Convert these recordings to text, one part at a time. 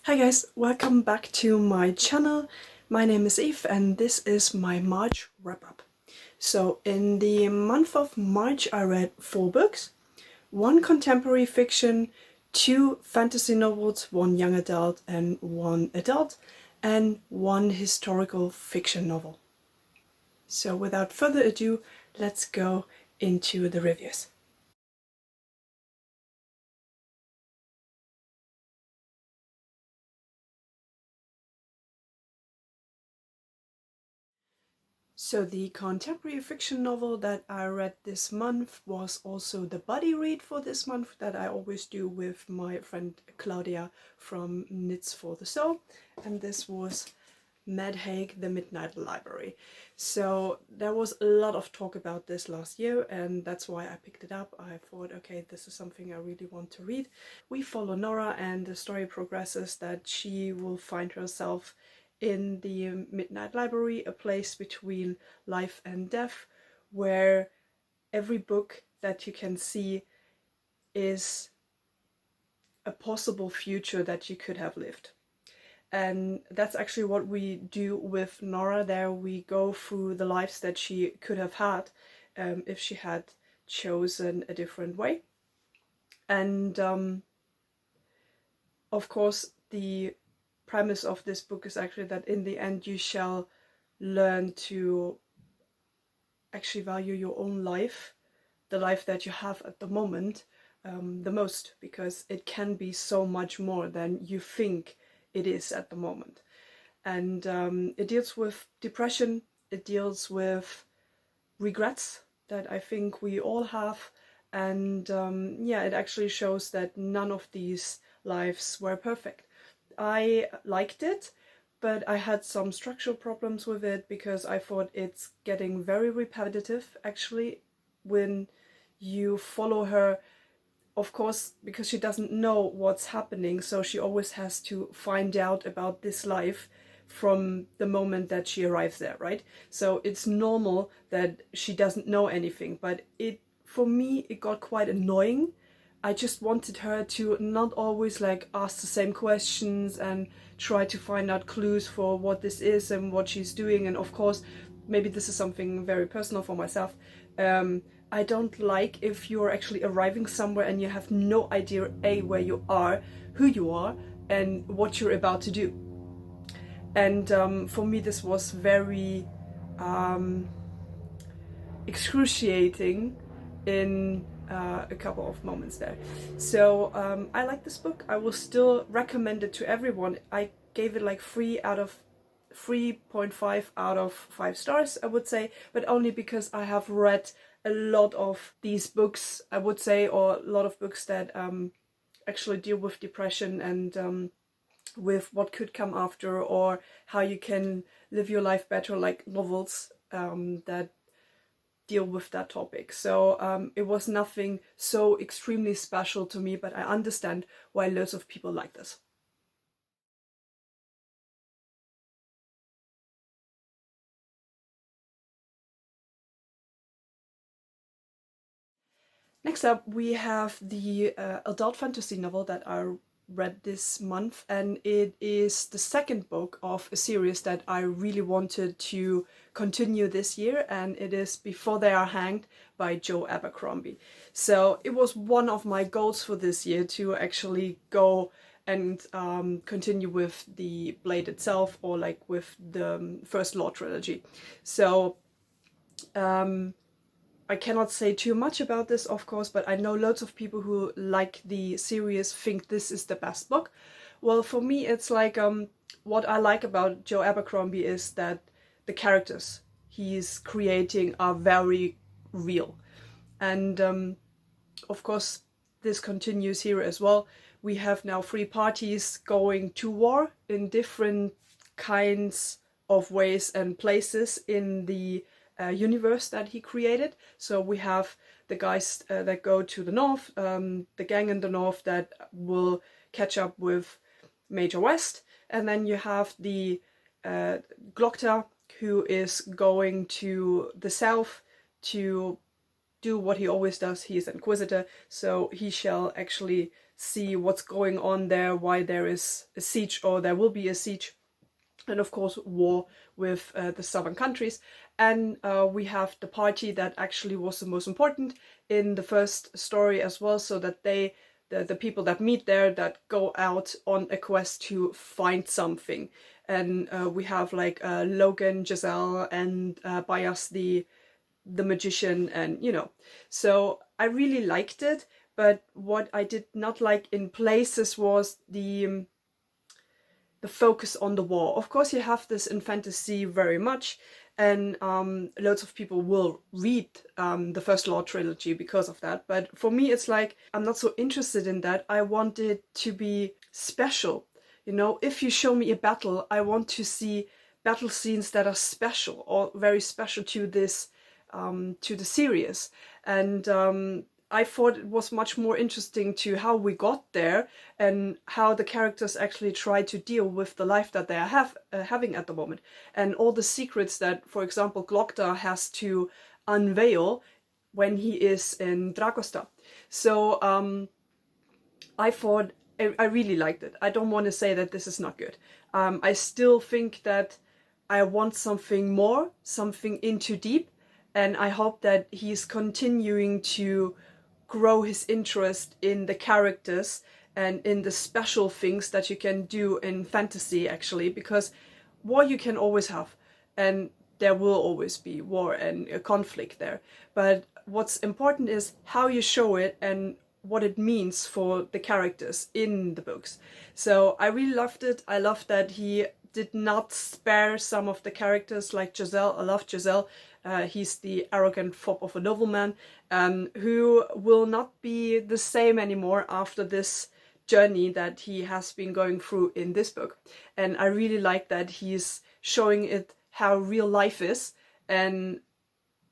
Hi guys, welcome back to my channel. My name is Eve and this is my March wrap-up. So in the month of March I read 4 books, 1 contemporary fiction, 2 fantasy novels, 1 young adult and 1 adult, and 1 historical fiction novel. So without further ado, let's go into the reviews. So the contemporary fiction novel that I read this month was also the buddy read for this month that I always do with my friend Claudia from Knits for the Soul, and this was Matt Haig, The Midnight Library. So there was a lot of talk about this last year and that's why I picked it up. I thought, okay, this is something I really want to read. We follow Nora and the story progresses that she will find herself in the Midnight Library, a place between life and death, where every book that you can see is a possible future that you could have lived. And that's actually what we do with Nora there. We go through the lives that she could have had if she had chosen a different way. And of course, the premise of this book is actually that in the end you shall learn to actually value your own life, the life that you have at the moment, the most, because it can be so much more than you think it is at the moment. And it deals with depression, it deals with regrets that I think we all have, and yeah, it actually shows that none of these lives were perfect. I liked it, but I had some structural problems with it because I thought it's getting very repetitive actually when you follow her, of course, because she doesn't know what's happening, so she always has to find out about this life from the moment that she arrives there, right? So it's normal that she doesn't know anything, but for me it got quite annoying. I just wanted her to not always like ask the same questions and try to find out clues for what this is and what she's doing. And of course, maybe this is something very personal for myself. I don't like if you're actually arriving somewhere and you have no idea where you are, who you are, and what you're about to do. And for me this was very excruciating in a couple of moments there. So I like this book. I will still recommend it to everyone. I gave it like 3.5 out of 5 stars, I would say, but only because I have read a lot of these books, I would say, or a lot of books that actually deal with depression and with what could come after or how you can live your life better, like novels that deal with that topic. So it was nothing so extremely special to me, but I understand why loads of people like this. Next up, we have the adult fantasy novel that I read this month, and it is the second book of a series that I really wanted to continue this year, and it is Before They Are Hanged by Joe Abercrombie. So it was one of my goals for this year to actually go and continue with the Blade itself, or like with the First Law trilogy. So I cannot say too much about this, of course, but I know loads of people who like the series think this is the best book. Well, for me, it's like what I like about Joe Abercrombie is that the characters he's creating are very real. And of course, this continues here as well. We have now 3 parties going to war in different kinds of ways and places in the universe that he created. So we have the guys that go to the north, the gang in the north that will catch up with Major West, and then you have the Glokta who is going to the south to do what he always does. He is Inquisitor, so he shall actually see what's going on there, why there is a siege, or there will be a siege, and of course war with the southern countries. And we have the party that actually was the most important in the first story as well, so that the people that meet there, that go out on a quest to find something. And we have like Logan, Giselle, and Bias the magician, and you know. So I really liked it, but what I did not like in places was the focus on the war. Of course, you have this in fantasy very much, and loads of people will read the First Law trilogy because of that. But for me, it's like, I'm not so interested in that. I want it to be special. You know, if you show me a battle, I want to see battle scenes that are special, or very special to this, to the series. And I thought it was much more interesting to how we got there, and how the characters actually try to deal with the life that they are having at the moment, and all the secrets that, for example, Glokta has to unveil when he is in Dragostea. So I thought, I really liked it. I don't want to say that this is not good. I still think that I want something more, something into deep, and I hope that he's continuing to grow his interest in the characters and in the special things that you can do in fantasy, actually, because war you can always have, and there will always be war and a conflict there. But what's important is how you show it and what it means for the characters in the books. So I really loved it. I loved that he did not spare some of the characters, like Giselle. I love Giselle. He's the arrogant fop of a nobleman, who will not be the same anymore after this journey that he has been going through in this book. And I really like that he's showing it how real life is, and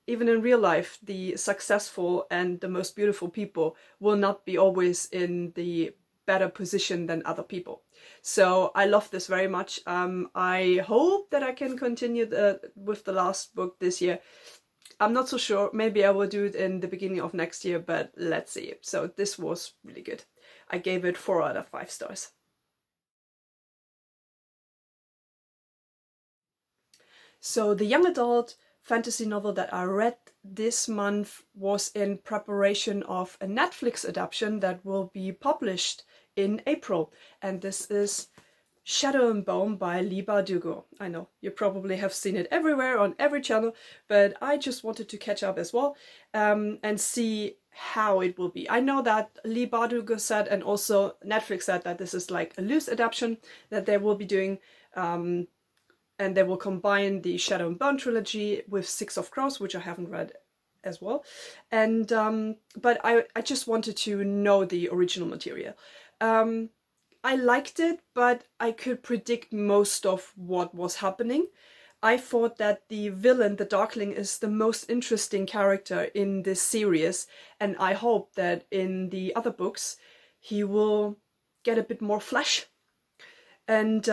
even in real life, the successful and the most beautiful people will not be always in the better position than other people. So I love this very much. I hope that I can continue with the last book this year. I'm not so sure. Maybe I will do it in the beginning of next year, but let's see. So this was really good. I gave it 4 out of 5 stars. So the young adult fantasy novel that I read this month was in preparation of a Netflix adaptation that will be published in April, and this is Shadow and Bone by Leigh Bardugo. I know you probably have seen it everywhere on every channel, but I just wanted to catch up as well, and see how it will be. I know that Leigh Bardugo said, and also Netflix said, that this is like a loose adaptation that they will be doing, and they will combine the Shadow and Bone trilogy with Six of Crows, which I haven't read as well. And but I just wanted to know the original material. I liked it, but I could predict most of what was happening. I thought that the villain, the Darkling, is the most interesting character in this series, and I hope that in the other books he will get a bit more flesh. And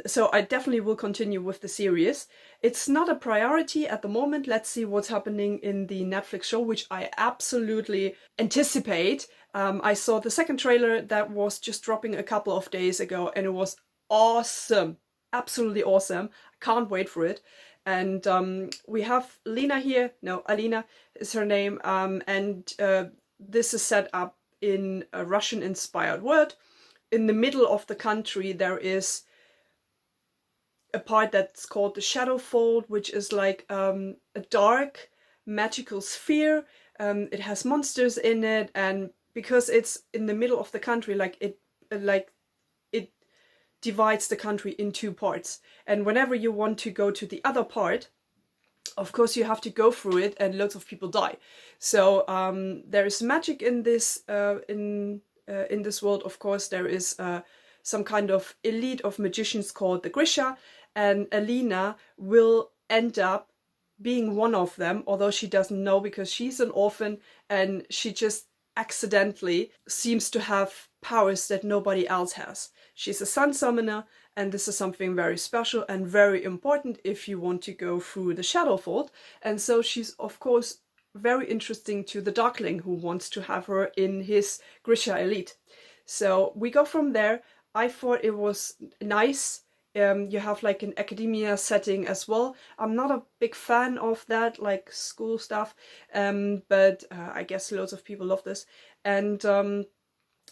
so I definitely will continue with the series. It's not a priority at the moment. Let's see what's happening in the Netflix show, which I absolutely anticipate. I saw the second trailer that was just dropping a couple of days ago, and it was awesome. Absolutely awesome. I can't wait for it. And we have Lena here. No, Alina is her name. And this is set up in a Russian-inspired world. In the middle of the country, there is a part that's called the Shadowfold, which is like a dark magical sphere. It has monsters in it, and because it's in the middle of the country, it divides the country in 2 parts. And whenever you want to go to the other part, of course you have to go through it, and lots of people die. So there is magic in this in this world. Of course, there is some kind of elite of magicians called the Grisha, and Alina will end up being one of them, although she doesn't know, because she's an orphan and she just accidentally seems to have powers that nobody else has. She's a sun summoner, and this is something very special and very important if you want to go through the Shadowfold. And so she's, of course, very interesting to the Darkling, who wants to have her in his Grisha elite. So we go from there. I thought it was nice. You have like an academia setting as well. I'm not a big fan of that, like school stuff, but I guess loads of people love this. And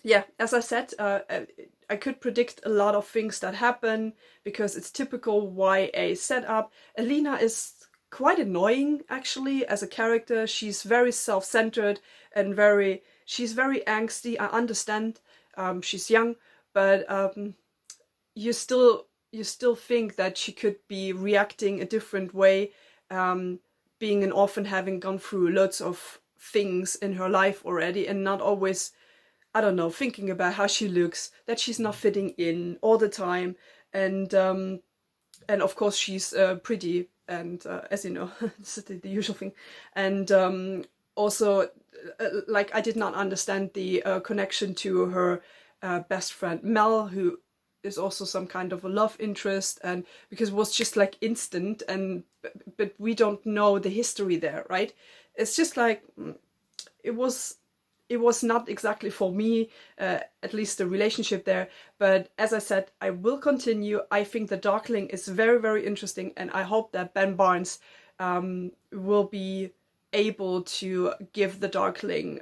yeah, as I said, I could predict a lot of things that happen because it's typical YA setup. Alina is quite annoying actually as a character. She's very self-centered and she's very angsty. I understand, she's young, but you still think that she could be reacting a different way, being an orphan, having gone through lots of things in her life already, and not always, I don't know, thinking about how she looks, that she's not fitting in all the time, and of course she's pretty, and as you know, this is the usual thing, and also like I did not understand the connection to her best friend Mel, who is also some kind of a love interest, and because it was just like instant, and but we don't know the history there, right? It's just like it was not exactly for me, at least the relationship there. But as I said, I will continue. I think the Darkling is very, very interesting, and I hope that Ben Barnes will be able to give the Darkling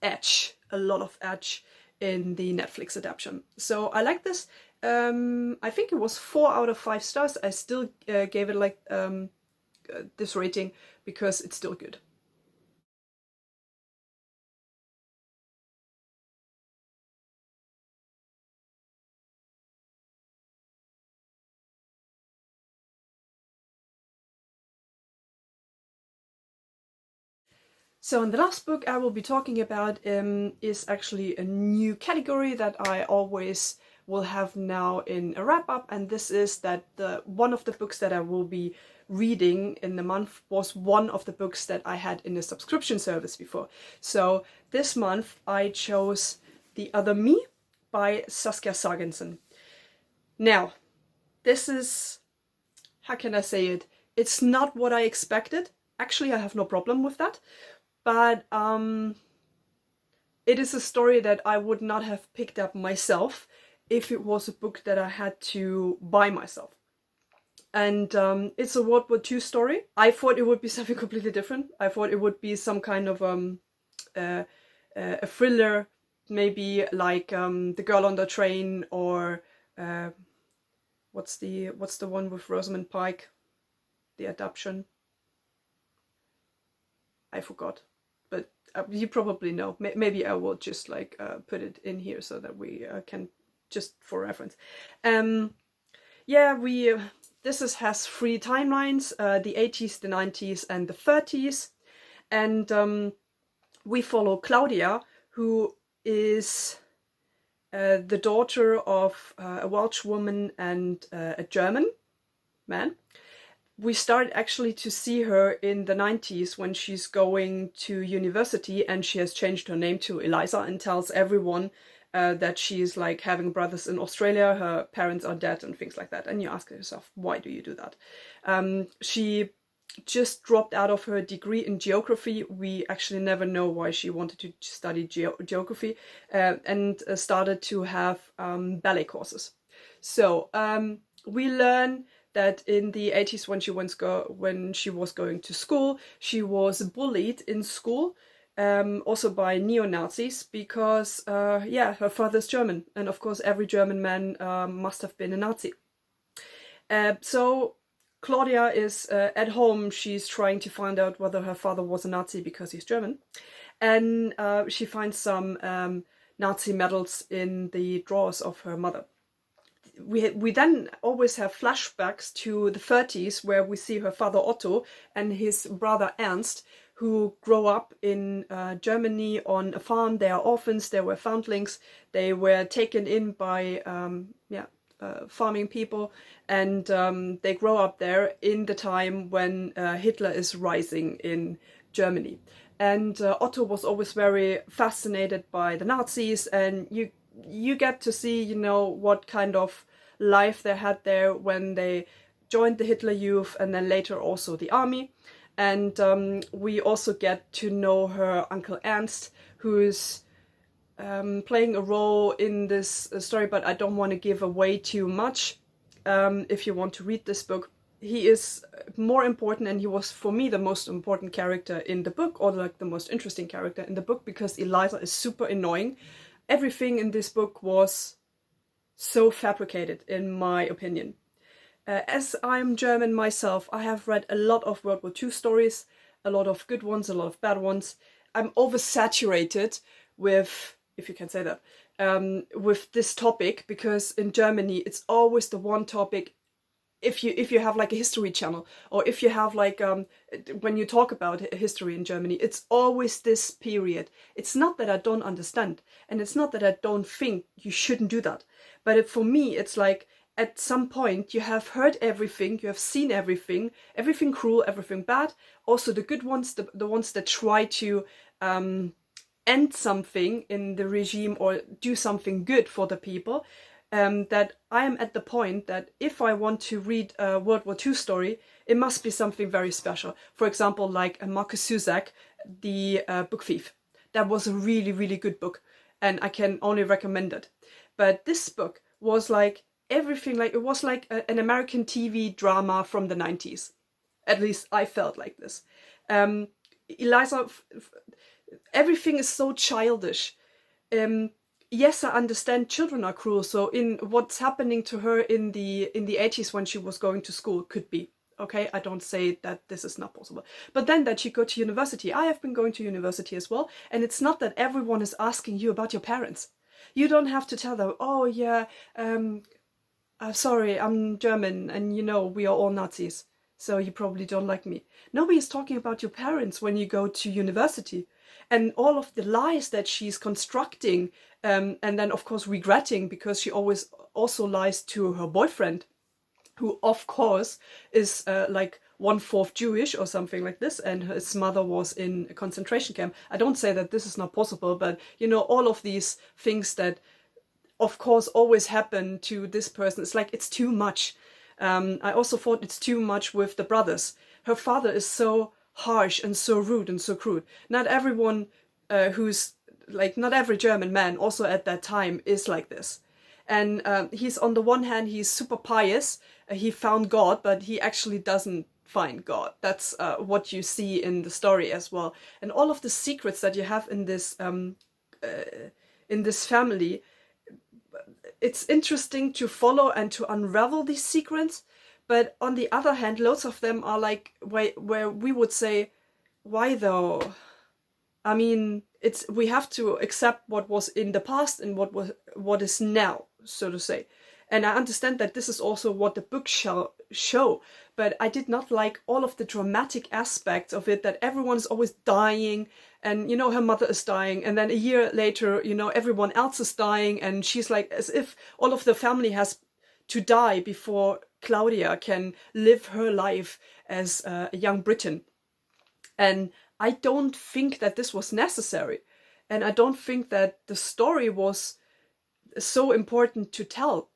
edge, a lot of edge in the Netflix adaptation. So I like this. I think it was 4 out of 5 stars. I still gave it like this rating because it's still good. So, the last book I will be talking about is actually a new category that I always will have now in a wrap up, and this is that one of the books that I will be reading in the month was one of the books that I had in a subscription service before. So this month I chose The Other Me by Saskia Sargensen. Now, this is, how can I say it? It's not what I expected. Actually, I have no problem with that. But it is a story that I would not have picked up myself if it was a book that I had to buy myself. And it's a World War II story. I thought it would be something completely different. I thought it would be some kind of a thriller, maybe like The Girl on the Train, or what's the one with Rosamund Pike, the adaptation? I forgot. But you probably know. Maybe I will just like put it in here so that we can, just for reference. Yeah, this has 3 timelines: the 80s, the 90s, and the 30s. And we follow Claudia, who is the daughter of a Welsh woman and a German man. We start actually to see her in the 90s when she's going to university, and she has changed her name to Eliza and tells everyone that she's like having brothers in Australia, her parents are dead and things like that. And you ask yourself, why do you do that? She just dropped out of her degree in geography. We actually never know why she wanted to study geography, and started to have ballet courses. So we learn that in the 80s, when she was going to school, she was bullied in school, also by neo-Nazis, because yeah, her father's German, and of course every German man must have been a Nazi. So Claudia is at home. She's trying to find out whether her father was a Nazi because he's German, and she finds some Nazi medals in the drawers of her mother. We then always have flashbacks to the 30s, where we see her father Otto and his brother Ernst, who grow up in Germany on a farm. They are orphans, they were foundlings, they were taken in by farming people, and they grow up there in the time when Hitler is rising in Germany. And Otto was always very fascinated by the Nazis, and you get to see, you know, what kind of life they had there when they joined the Hitler Youth, and then later also the army. And we also get to know her Uncle Ernst, who's playing a role in this story, but I don't want to give away too much. If you want to read this book, he is more important, and he was for me the most important character in the book, or like the most interesting character in the book, because Eliza is super annoying. Everything in this book was so fabricated, in my opinion. As I'm German myself, I have read a lot of World War II stories, a lot of good ones, a lot of bad ones. I'm oversaturated with, if you can say that, with this topic, because in Germany it's always the one topic. If you have like a history channel, or if you have like when you talk about history in Germany, it's always this period. It's not that I don't understand, and it's not that I don't think you shouldn't do that, but for me it's like, at some point you have heard everything, you have seen everything cruel, everything bad, also the good ones, the ones that try to end something in the regime or do something good for the people. That I am at the point that if I want to read a World War II story, it must be something very special. For example, like Markus Zusak, the Book Thief. That was a really, really good book, and I can only recommend it. But this book was like everything, like it was like an American TV drama from the 90s. At least I felt like this. Eliza, everything is so childish. Yes, I understand children are cruel. So in what's happening to her in the 80s when she was going to school could be. Okay, I don't say that this is not possible. But then that she go to university. I have been going to university as well. And it's not that everyone is asking you about your parents. You don't have to tell them, oh yeah, sorry, I'm German and you know, we are all Nazis. So you probably don't like me. Nobody is talking about your parents when you go to university. And all of the lies that she's constructing, and then of course regretting, because she always also lies to her boyfriend, who of course is like 1/4 Jewish or something like this, and his mother was in a concentration camp. I don't say that this is not possible, but you know, all of these things that of course always happen to this person, it's like, it's too much. I also thought it's too much with the brothers. Her father is so harsh and so rude and so crude. Not everyone who's like, not every German man also at that time is like this. And he's, on the one hand, he's super pious. He found God, but he actually doesn't find God. That's what you see in the story as well. And all of the secrets that you have in this family, it's interesting to follow and to unravel these secrets. But on the other hand, loads of them are like, where we would say, why though? I mean, we have to accept what was in the past and what is now, so to say. And I understand that this is also what the book shall show, but I did not like all of the dramatic aspects of it, that everyone's always dying, and you know, her mother is dying, and then a year later, you know, everyone else is dying, and she's like, as if all of the family has to die before Claudia can live her life as a young Briton. And I don't think that this was necessary. And I don't think that the story was so important to tell.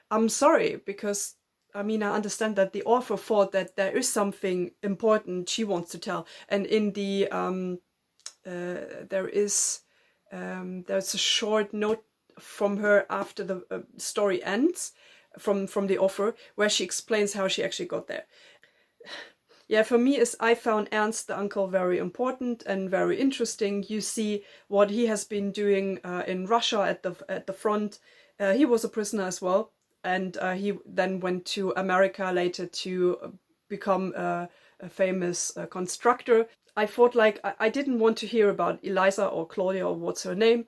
I'm sorry, because I mean, I understand that the author thought that there is something important she wants to tell. And in the there's a short note from her after the story ends, from the author, where she explains how she actually got there. Yeah, for me, I found Ernst the uncle very important and very interesting. You see what he has been doing in Russia at the front. He was a prisoner as well, and he then went to America later to become a famous constructor. I thought, like, I didn't want to hear about Eliza or Claudia or what's her name.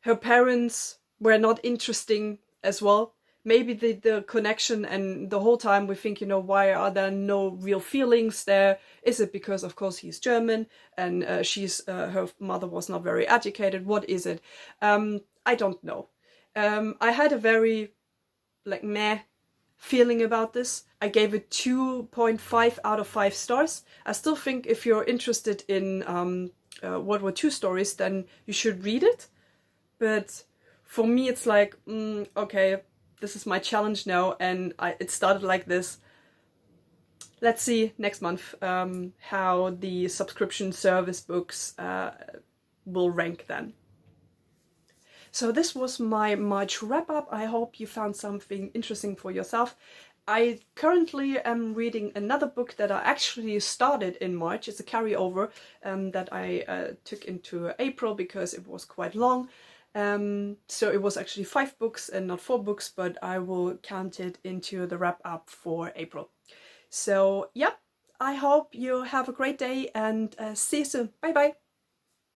Her parents were not interesting as well. Maybe the connection, and the whole time we think, you know, why are there no real feelings there? Is it because, of course, he's German and her mother was not very educated? What is it? I don't know. I had a very, like, meh feeling about this. I gave it 2.5 out of 5 stars. I still think if you're interested in World War II stories, then you should read it. But for me, it's like, okay, this is my challenge now, and it started like this. let's see next month how the subscription service books will rank then. So this was my March wrap-up. I hope you found something interesting for yourself. I currently am reading another book that I actually started in March. It's a carryover that I took into April because it was quite long. So it was actually 5 books and not 4 books, but I will count it into the wrap-up for April. So yeah, I hope you have a great day and see you soon. Bye bye!